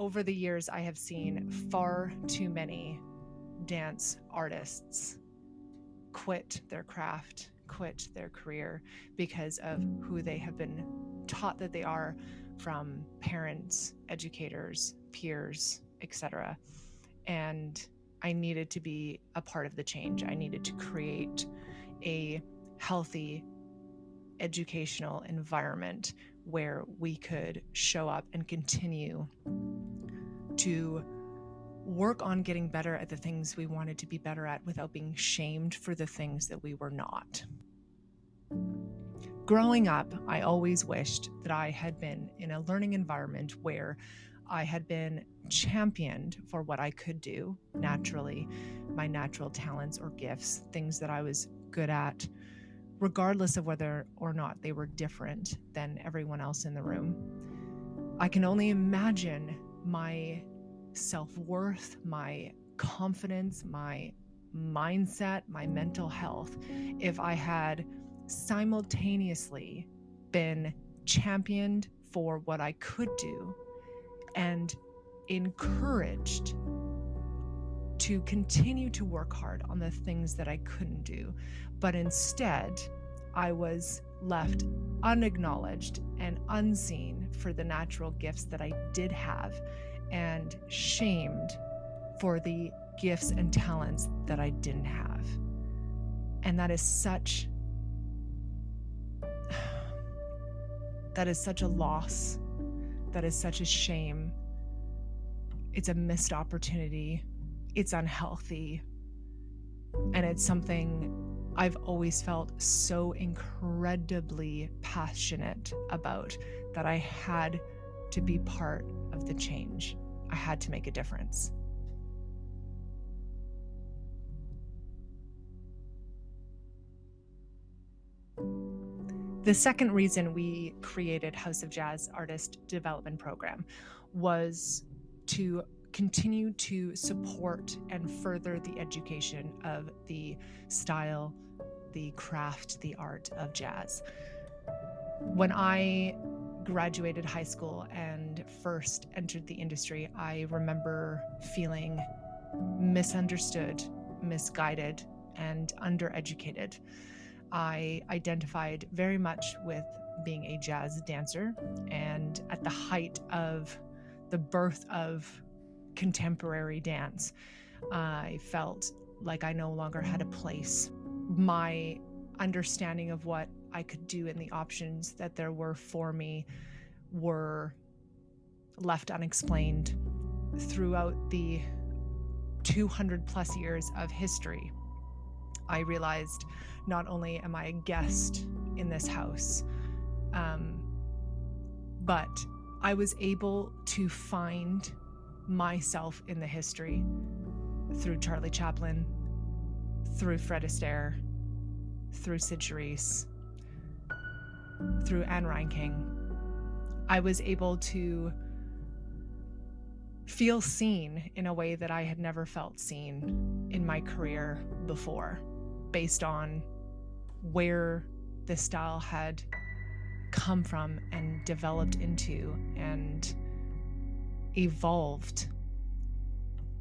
over the years, I have seen far too many dance artists quit their craft, quit their career because of who they have been taught that they are from parents, educators, peers, etc. And I needed to be a part of the change. I needed to create a healthy educational environment where we could show up and continue to work on getting better at the things we wanted to be better at without being shamed for the things that we were not. Growing up, I always wished that I had been in a learning environment where I had been championed for what I could do naturally, my natural talents or gifts, things that I was good at, regardless of whether or not they were different than everyone else in the room. I can only imagine my self-worth, my confidence, my mindset, my mental health, if I had simultaneously been championed for what I could do and encouraged to continue to work hard on the things that I couldn't do. But instead, I was left unacknowledged and unseen for the natural gifts that I did have and shamed for the gifts and talents that I didn't have. And that is such a loss. That is such a shame. It's a missed opportunity. It's unhealthy. And it's something I've always felt so incredibly passionate about, that I had to be part of the change. I had to make a difference. The second reason we created House of Jazz Artist Development Program was to continue to support and further the education of the style, the craft, the art of jazz. When I graduated high school and first entered the industry, I remember feeling misunderstood, misguided, and undereducated. I identified very much with being a jazz dancer, and at the height of the birth of contemporary dance, I felt like I no longer had a place. My understanding of what I could do and the options that there were for me were left unexplained throughout the 200 plus years of history. I realized not only am I a guest in this house, but I was able to find myself in the history through Charlie Chaplin, through Fred Astaire, through Sid Charisse, through Anne Reinking. I was able to feel seen in a way that I had never felt seen in my career before, based on where the style had come from and developed into and evolved.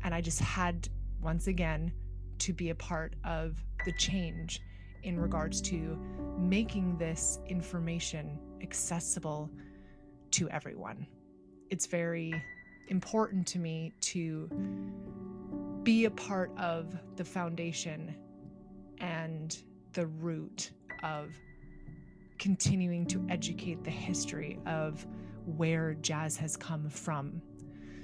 And I just had, once again, to be a part of the change in regards to making this information accessible to everyone. It's very important to me to be a part of the foundation and the root of continuing to educate the history of where jazz has come from,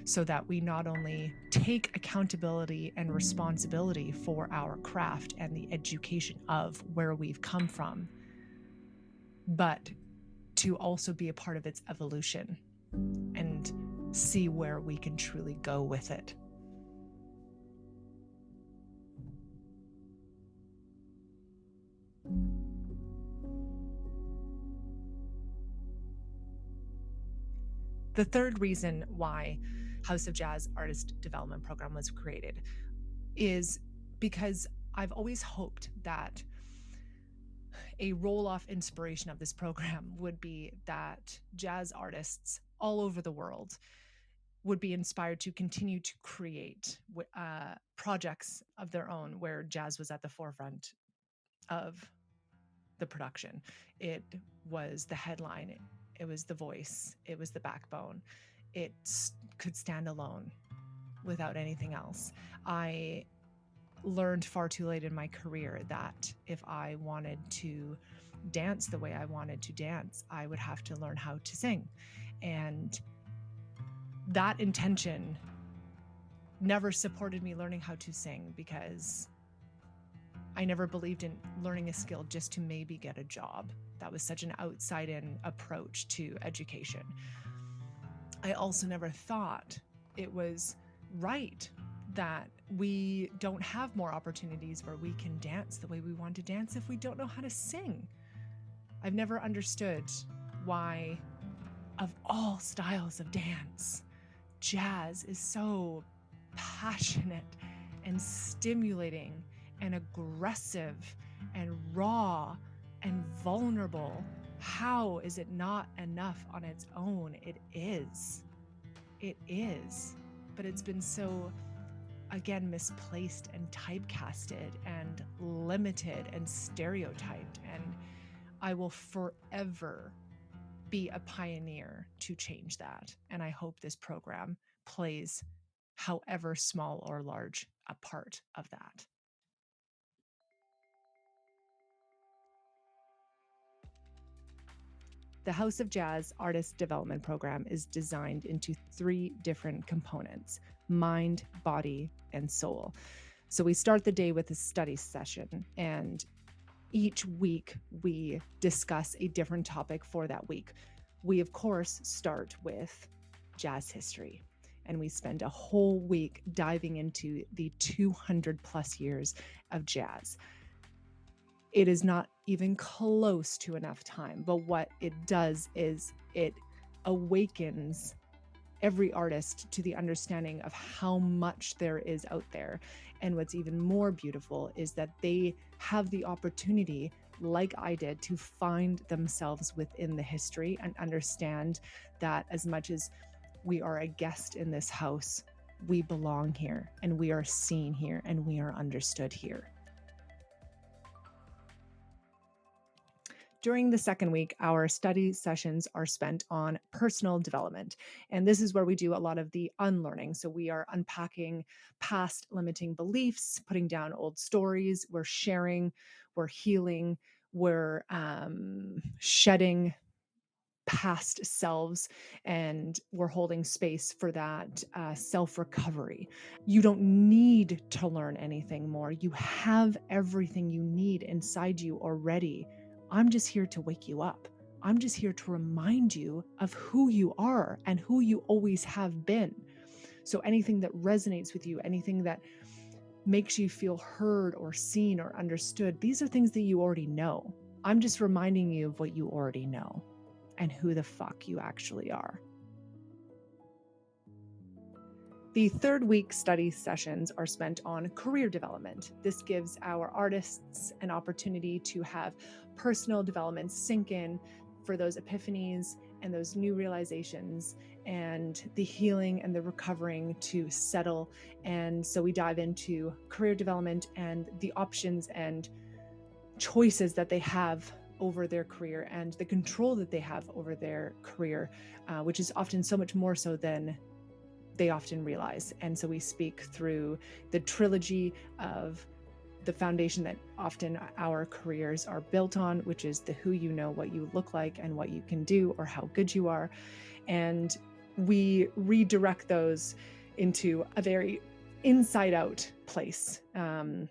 so that we not only take accountability and responsibility for our craft and the education of where we've come from, but to also be a part of its evolution and see where we can truly go with it. The third reason why House of Jazz Artist Development Program was created is because I've always hoped that a roll-off inspiration of this program would be that jazz artists all over the world would be inspired to continue to create projects of their own where jazz was at the forefront of the production. It was the headline, it was the voice, it was the backbone. It could stand alone without anything else. I learned far too late in my career that if I wanted to dance the way I wanted to dance, I would have to learn how to sing. And that intention never supported me learning how to sing, because I never believed in learning a skill just to maybe get a job. That was such an outside-in approach to education. I also never thought it was right that we don't have more opportunities where we can dance the way we want to dance if we don't know how to sing. I've never understood why, of all styles of dance, jazz is so passionate and stimulating and aggressive and raw and vulnerable. How is it not enough on its own? It is. It is. But it's been so, again, misplaced and typecasted and limited and stereotyped. And I will forever be a pioneer to change that. And I hope this program plays, however small or large, a part of that. The House of Jazz Artist Development Program is designed into 3 different components: mind, body, and soul. So we start the day with a study session, and each week we discuss a different topic for that week. We, of course, start with jazz history, and we spend a whole week diving into the 200 plus years of jazz. It is not even close to enough time, but what it does is it awakens every artist to the understanding of how much there is out there. And what's even more beautiful is that they have the opportunity, like I did, to find themselves within the history and understand that as much as we are a guest in this house, we belong here and we are seen here and we are understood here. During the second week, our study sessions are spent on personal development. And this is where we do a lot of the unlearning. So we are unpacking past limiting beliefs, putting down old stories, we're sharing, we're healing, we're shedding past selves, and we're holding space for that self-recovery. You don't need to learn anything more. You have everything you need inside you already. I'm just here to wake you up. I'm just here to remind you of who you are and who you always have been. So anything that resonates with you, anything that makes you feel heard or seen or understood, these are things that you already know. I'm just reminding you of what you already know and who the fuck you actually are. The third week study sessions are spent on career development. This gives our artists an opportunity to have personal development sink in for those epiphanies and those new realizations, and the healing and the recovering to settle. And so we dive into career development and the options and choices that they have over their career and the control that they have over their career, which is often so much more so than they often realize. And so we speak through the trilogy of the foundation that often our careers are built on, which is the who you know, what you look like, and what you can do, or how good you are. And we redirect those into a very inside out place, and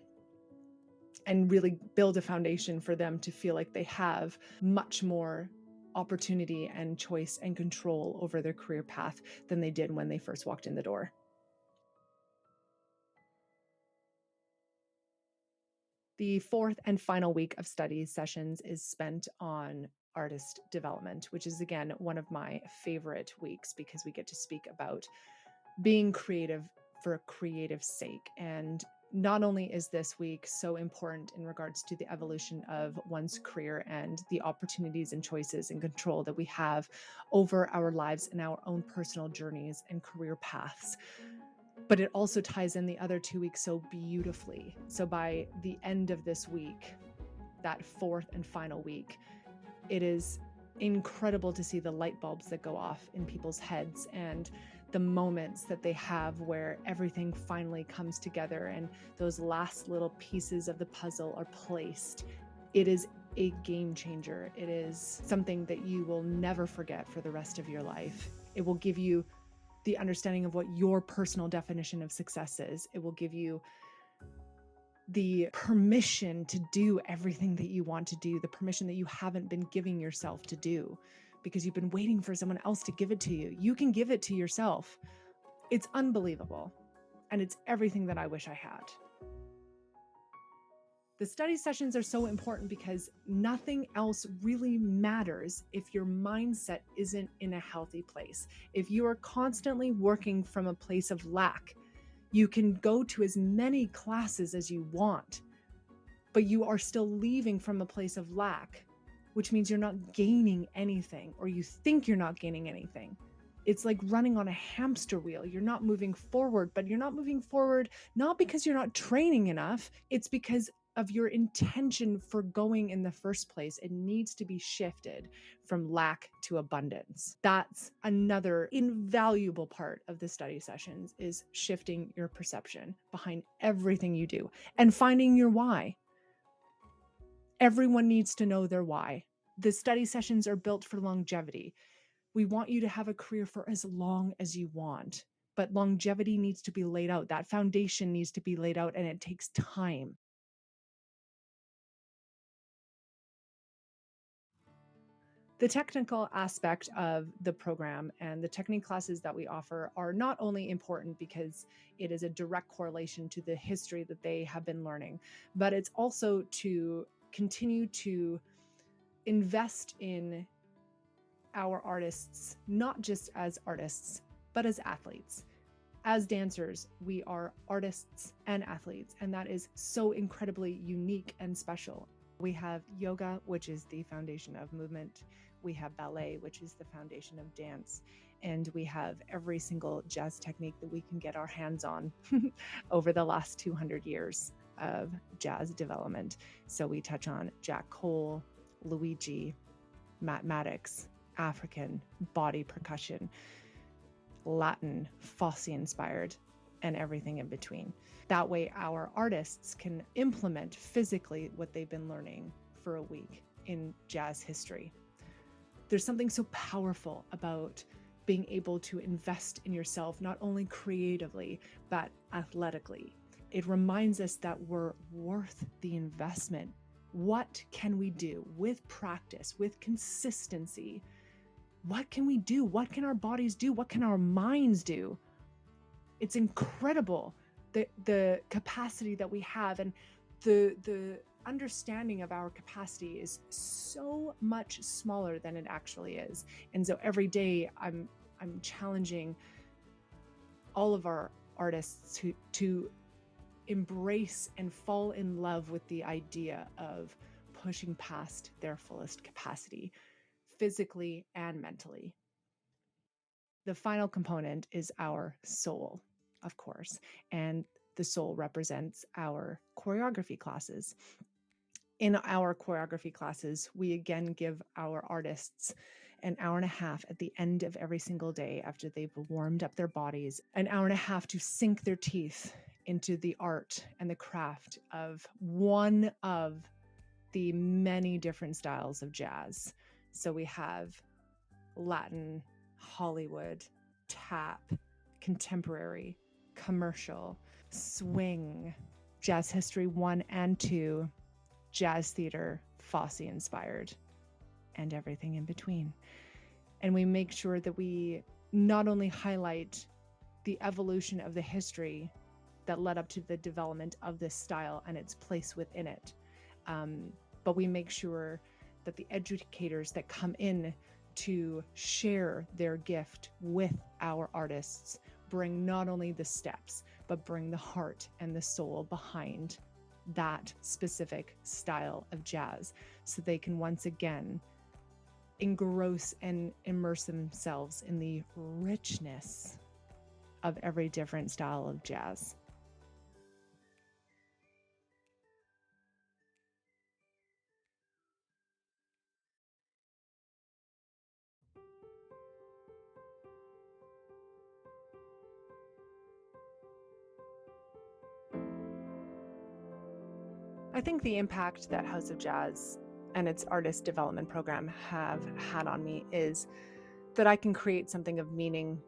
really build a foundation for them to feel like they have much more opportunity and choice and control over their career path than they did when they first walked in the door. The fourth and final week of study sessions is spent on artist development, which is, again, one of my favorite weeks because we get to speak about being creative for a creative sake and not only is this week so important in regards to the evolution of one's career and the opportunities and choices and control that we have over our lives and our own personal journeys and career paths, but it also ties in the other 2 weeks so beautifully. So by the end of this week, that fourth and final week, it is incredible to see the light bulbs that go off in people's heads and the moments that they have where everything finally comes together and those last little pieces of the puzzle are placed. It is a game changer. It is something that you will never forget for the rest of your life. It will give you the understanding of what your personal definition of success is. It will give you the permission to do everything that you want to do, the permission that you haven't been giving yourself to do because you've been waiting for someone else to give it to you. You can give it to yourself. It's unbelievable. And it's everything that I wish I had. The study sessions are so important because nothing else really matters if your mindset isn't in a healthy place. If you are constantly working from a place of lack, you can go to as many classes as you want, but you are still leaving from a place of lack, which means you're not gaining anything, or you think you're not gaining anything. It's like running on a hamster wheel. You're not moving forward, but you're not moving forward not because you're not training enough. It's because of your intention for going in the first place. It needs to be shifted from lack to abundance. That's another invaluable part of the study sessions, is shifting your perception behind everything you do and finding your why. Everyone needs to know their why. The study sessions are built for longevity. We want you to have a career for as long as you want, but longevity needs to be laid out. That foundation needs to be laid out, and it takes time. The technical aspect of the program and the technique classes that we offer are not only important because it is a direct correlation to the history that they have been learning, but it's also to continue to invest in our artists, not just as artists, but as athletes. As dancers, we are artists and athletes, and that is so incredibly unique and special. We have yoga, which is the foundation of movement. We have ballet, which is the foundation of dance. And we have every single jazz technique that we can get our hands on over the last 200 years of jazz development. So we touch on Jack Cole, Luigi, Matt Maddox, African, body percussion, Latin, Fosse-inspired, and everything in between. That way, our artists can implement physically what they've been learning for a week in jazz history. There's something so powerful about being able to invest in yourself, not only creatively, but athletically. It reminds us that we're worth the investment. What can we do with practice, with consistency? What can we do? What can our bodies do? What can our minds do? It's incredible, the capacity that we have, and the understanding of our capacity is so much smaller than it actually is. And so every day I'm challenging all of our artists to embrace and fall in love with the idea of pushing past their fullest capacity, physically and mentally. The final component is our soul, of course, and the soul represents our choreography classes. In our choreography classes, we again give our artists an hour and a half at the end of every single day after they've warmed up their bodies, an hour and a half to sink their teeth into the art and the craft of one of the many different styles of jazz. So we have Latin, Hollywood, tap, contemporary, commercial, swing, jazz history 1 and 2, jazz theater, Fosse-inspired, and everything in between. And we make sure that we not only highlight the evolution of the history that led up to the development of this style and its place within it, but we make sure that the educators that come in to share their gift with our artists bring not only the steps, but but bring the heart and the soul behind that specific style of jazz, so they can once again engross and immerse themselves in the richness of every different style of jazz. I think the impact that House of Jazz and its artist development program have had on me is that I can create something of meaning.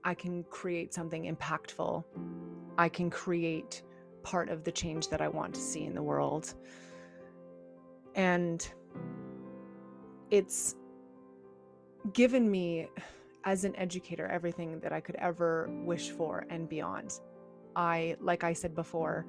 I can create something impactful. I can create part of the change that I want to see in the world. And it's given me, as an educator, everything that I could ever wish for and beyond. Like I said before,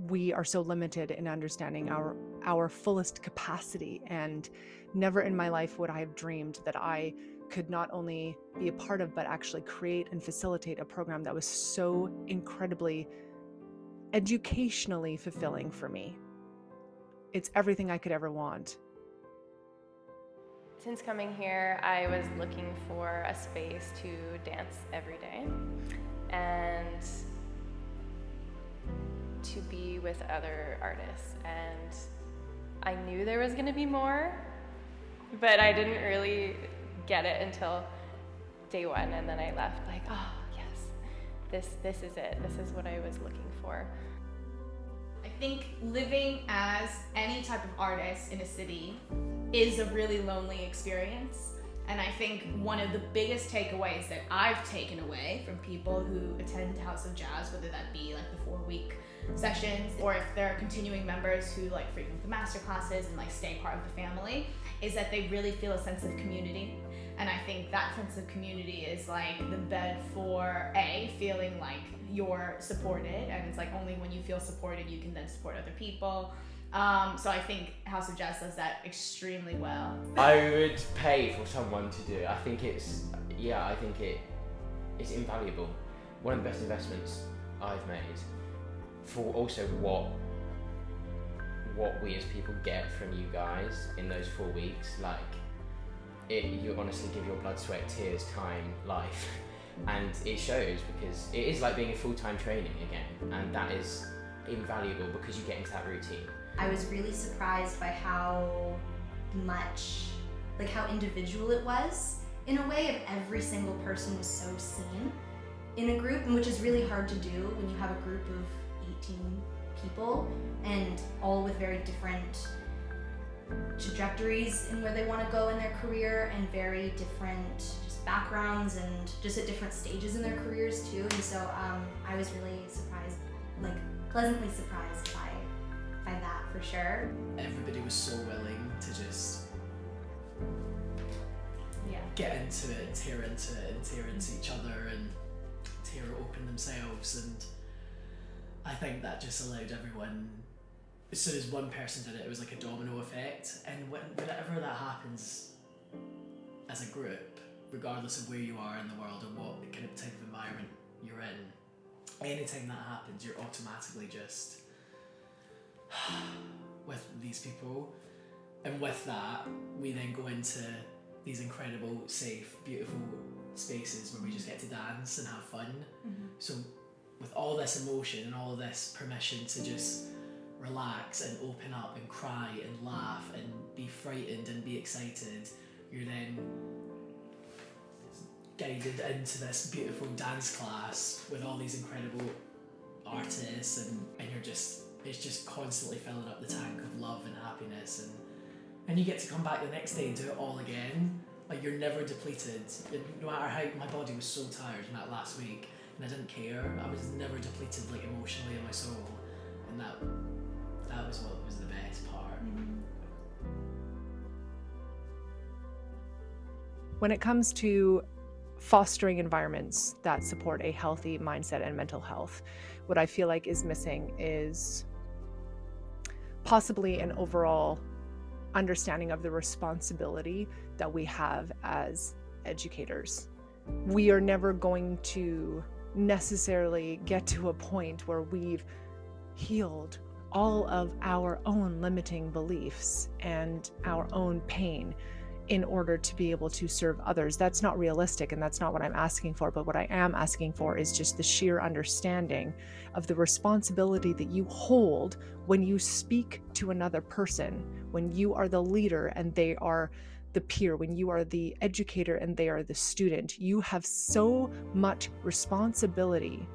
we are so limited in understanding our fullest capacity, and never in my life would I have dreamed that I could not only be a part of, but actually create and facilitate a program that was so incredibly educationally fulfilling for me. It's everything I could ever want. Since coming here, I was looking for a space to dance every day and to be with other artists, and I knew there was going to be more, but I didn't really get it until day one, and then I left like, oh yes, this is it, this is what I was looking for. I think living as any type of artist in a city is a really lonely experience. And I think one of the biggest takeaways that I've taken away from people who attend House of Jazz, whether that be like the 4-week sessions or if they're continuing members who like frequent the master classes and like stay part of the family, is that they really feel a sense of community. And I think that sense of community is like the bed for feeling like you're supported, and it's like only when you feel supported you can then support other people. So I think House of Jazz does that extremely well. I would pay for someone to do it. I think it's invaluable. One of the best investments I've made for also what we as people get from you guys in those 4 weeks. Like, you honestly give your blood, sweat, tears, time, life, and it shows, because it is like being in full-time training again, and that is invaluable because you get into that routine. I was really surprised by how much, like how individual it was, in a way. Of every single person was so seen in a group, and which is really hard to do when you have a group of 18 people and all with very different trajectories in where they want to go in their career, and very different just backgrounds, and just at different stages in their careers too. And so I was really surprised, like pleasantly surprised by that for sure. Everybody was so willing to just get into it and tear into it and tear into each other and tear open themselves, and I think that just allowed everyone, as soon as one person did it, it was like a domino effect, and whenever that happens as a group, regardless of where you are in the world or what kind of type of environment you're in, anytime that happens, you're automatically just with these people. And with that, we then go into these incredible, safe, beautiful spaces where we just get to dance and have fun. Mm-hmm. So with all this emotion and all this permission to just relax and open up and cry and laugh and be frightened and be excited, you're then guided into this beautiful dance class with all these incredible artists, and you're just, it's just constantly filling up the tank of love and happiness, and you get to come back the next day and do it all again. Like, you're never depleted. No matter how, my body was so tired in that last week, and I didn't care. I was never depleted, like, emotionally in my soul, and that was what was the best part. Mm-hmm. When it comes to fostering environments that support a healthy mindset and mental health, what I feel like is missing is possibly an overall understanding of the responsibility that we have as educators. We are never going to necessarily get to a point where we've healed all of our own limiting beliefs and our own pain in order to be able to serve others. That's not realistic, and that's not what I'm asking for. But what I am asking for is just the sheer understanding of the responsibility that you hold when you speak to another person, when you are the leader and they are the peer, when you are the educator and they are the student. You have so much responsibility.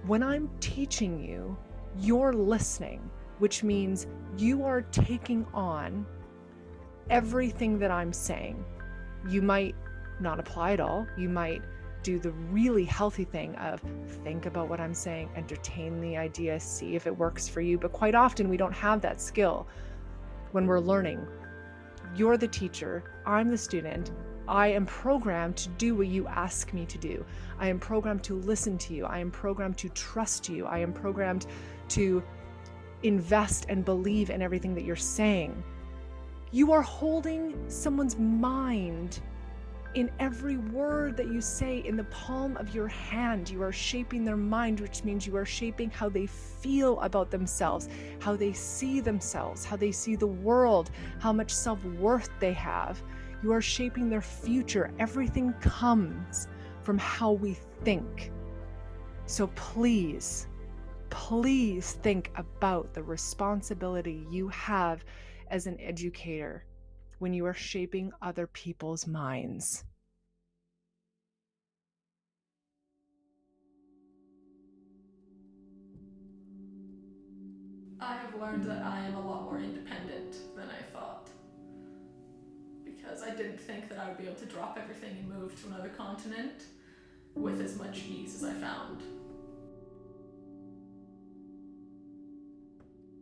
When I'm teaching you, you're listening, which means you are taking on everything that I'm saying. You might not apply it all. You might do the really healthy thing of think about what I'm saying, entertain the idea, see if it works for you. But quite often we don't have that skill when we're learning. You're the teacher, I'm the student. I am programmed to do what you ask me to do. I am programmed to listen to you. I am programmed to trust you. I am programmed to invest and believe in everything that you're saying. You are holding someone's mind in every word that you say in the palm of your hand. You are shaping their mind, which means you are shaping how they feel about themselves, how they see themselves, how they see the world, how much self-worth they have. You are shaping their future. Everything comes from how we think. So please think about the responsibility you have as an educator when you are shaping other people's minds. I have learned that I am a lot more independent than I thought, because I didn't think that I would be able to drop everything and move to another continent with as much ease as I found.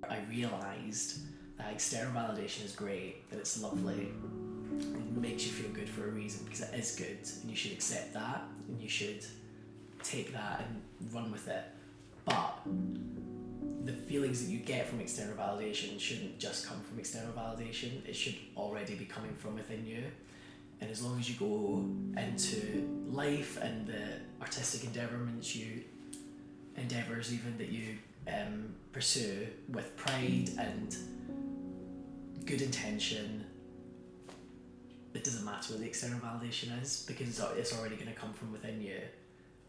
I realised that external validation is great, that it's lovely, it makes you feel good for a reason, because it is good, and you should accept that, and you should take that and run with it. But the feelings that you get from external validation shouldn't just come from external validation, it should already be coming from within you. And as long as you go into life and the artistic endeavours even that you pursue with pride and good intention, it doesn't matter what the external validation is, because it's already going to come from within you.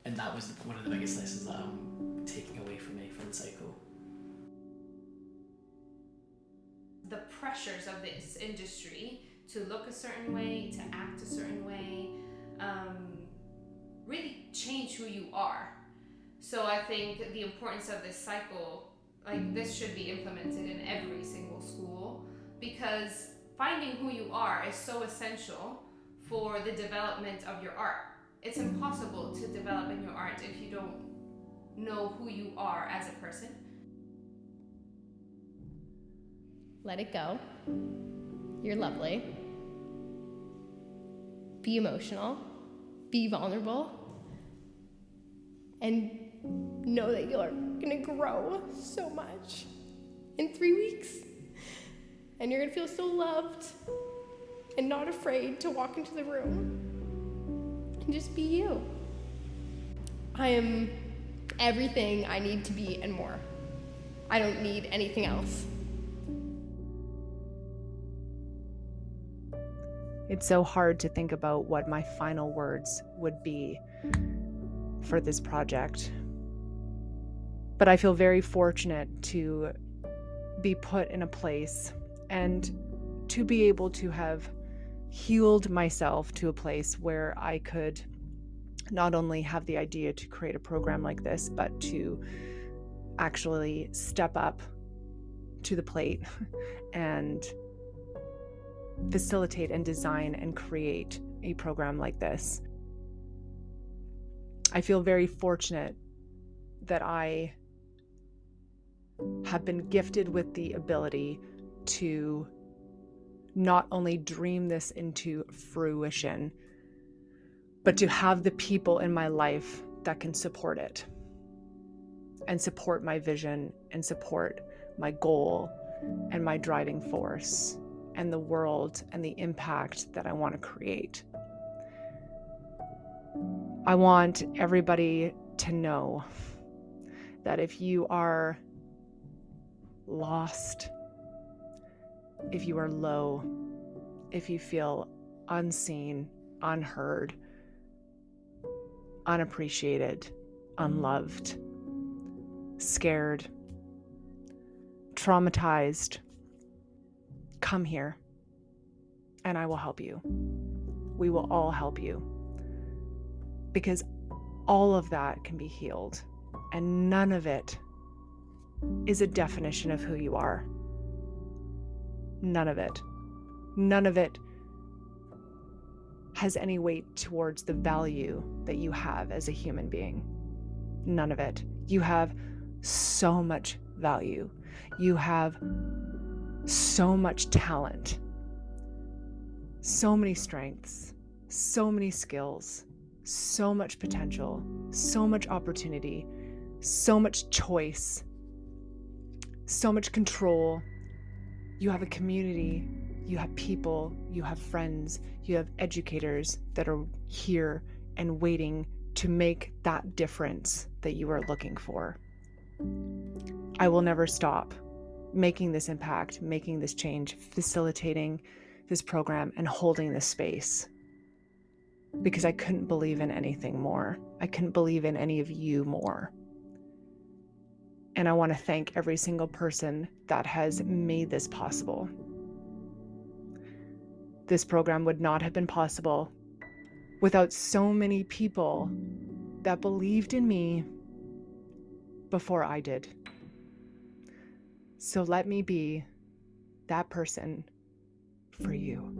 And that was one of the biggest lessons that I'm taking away from me from the cycle. The pressures of this industry to look a certain way, to act a certain way, really change who you are. So I think the importance of this cycle, like this should be implemented in every single school, because finding who you are is so essential for the development of your art. It's impossible to develop in your art if you don't know who you are as a person. Let it go. You're lovely. Be emotional. Be vulnerable. And know that you're gonna grow so much in 3 weeks. And you're gonna feel so loved and not afraid to walk into the room and just be you. I am everything I need to be and more. I don't need anything else. It's so hard to think about what my final words would be for this project. But I feel very fortunate to be put in a place and to be able to have healed myself to a place where I could not only have the idea to create a program like this, but to actually step up to the plate and facilitate and design and create a program like this. I feel very fortunate that I have been gifted with the ability to not only dream this into fruition, but to have the people in my life that can support it and support my vision and support my goal and my driving force and the world and the impact that I want to create. I want everybody to know that if you are lost, if you are low, if you feel unseen, unheard, unappreciated, unloved, scared, traumatized, come here and I will help you. We will all help you, because all of that can be healed, and none of it is a definition of who you are. None of it. None of it has any weight towards the value that you have as a human being. None of it. You have so much value. You have so much talent, so many strengths, so many skills, so much potential, so much opportunity, so much choice, so much control. You have a community, you have people, you have friends, you have educators that are here and waiting to make that difference that you are looking for. I will never stop making this impact, making this change, facilitating this program, and holding this space, because I couldn't believe in anything more. I couldn't believe in any of you more. And I want to thank every single person that has made this possible. This program would not have been possible without so many people that believed in me before I did. So let me be that person for you.